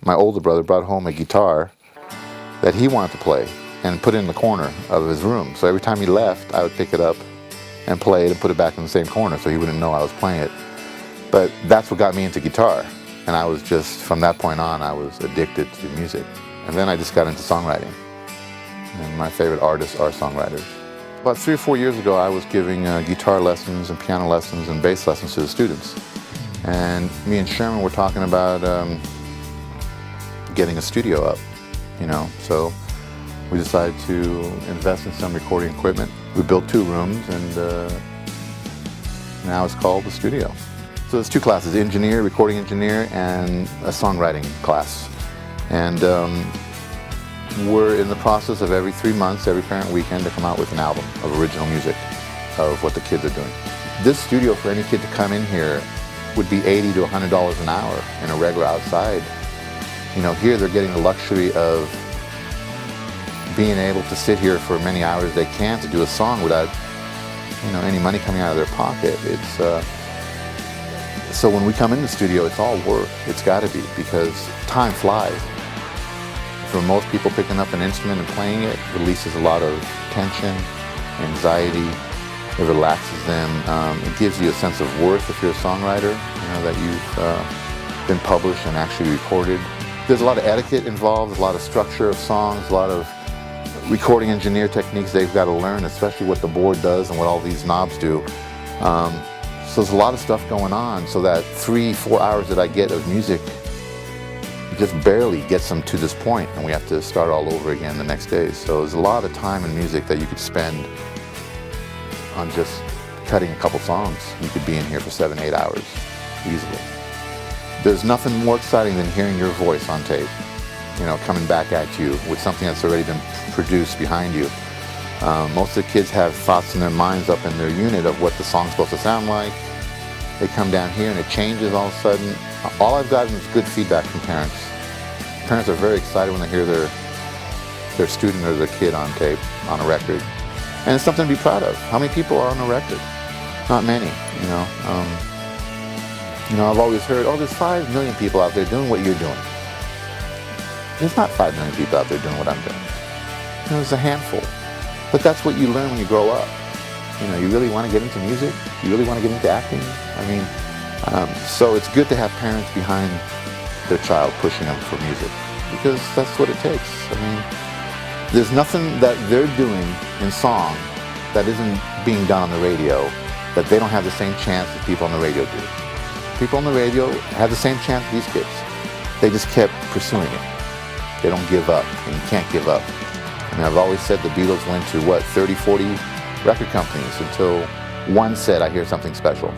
my older brother brought home a guitar that he wanted to play and put it in the corner of his room. So every time he left, I would pick it up and play it and put it back in the same corner so he wouldn't know I was playing it. But that's what got me into guitar. And I was just, from that point on, I was addicted to music. And then I just got into songwriting. And my favorite artists are songwriters. About 3 or 4 years ago, I was giving guitar lessons and piano lessons and bass lessons to the students. And me and Sherman were talking about getting a studio up, you know. So we decided to invest in some recording equipment. We built 2 rooms, and now it's called the studio. So there's 2 classes, recording engineer, and a songwriting class. And we're in the process of every 3 months, every parent weekend, to come out with an album of original music of what the kids are doing. This studio, for any kid to come in here, would be $80 to $100 an hour in a regular outside. You know, here they're getting the luxury of being able to sit here for many hours they can to do a song without, you know, any money coming out of their pocket. It's so when we come in the studio, it's all work. It's got to be, because time flies. For most people, picking up an instrument and playing it releases a lot of tension, anxiety. It relaxes them. It gives you a sense of worth if you're a songwriter, you know, that you've been published and actually recorded. There's a lot of etiquette involved, a lot of structure of songs, a lot of recording engineer techniques they've got to learn, especially what the board does and what all these knobs do. So there's a lot of stuff going on, so that 3-4 hours that I get of music just barely gets them to this point, and we have to start all over again the next day. So there's a lot of time in music that you could spend on just cutting a couple songs. You could be in here for 7-8 hours easily. There's nothing more exciting than hearing your voice on tape, you know, coming back at you with something that's already been produced behind you. Most of the kids have thoughts in their minds up in their unit of what the song's supposed to sound like. They come down here and it changes all of a sudden. All I've gotten is good feedback from parents. Parents are very excited when they hear their student or their kid on tape, on a record. And it's something to be proud of. How many people are on a record? Not many, you know. I've always heard, oh, there's 5 million people out there doing what you're doing. There's not 5 million people out there doing what I'm doing. You know, there's a handful. But that's what you learn when you grow up. You know, you really want to get into music? You really want to get into acting? I mean, so it's good to have parents behind their child pushing them for music, because that's what it takes. I mean, there's nothing that they're doing in song that isn't being done on the radio that they don't have the same chance that people on the radio do. People on the radio have the same chance as these kids. They just kept pursuing it. They don't give up, and you can't give up. I mean, I've always said the Beatles went to, 30, 40 record companies until one said, I hear something special.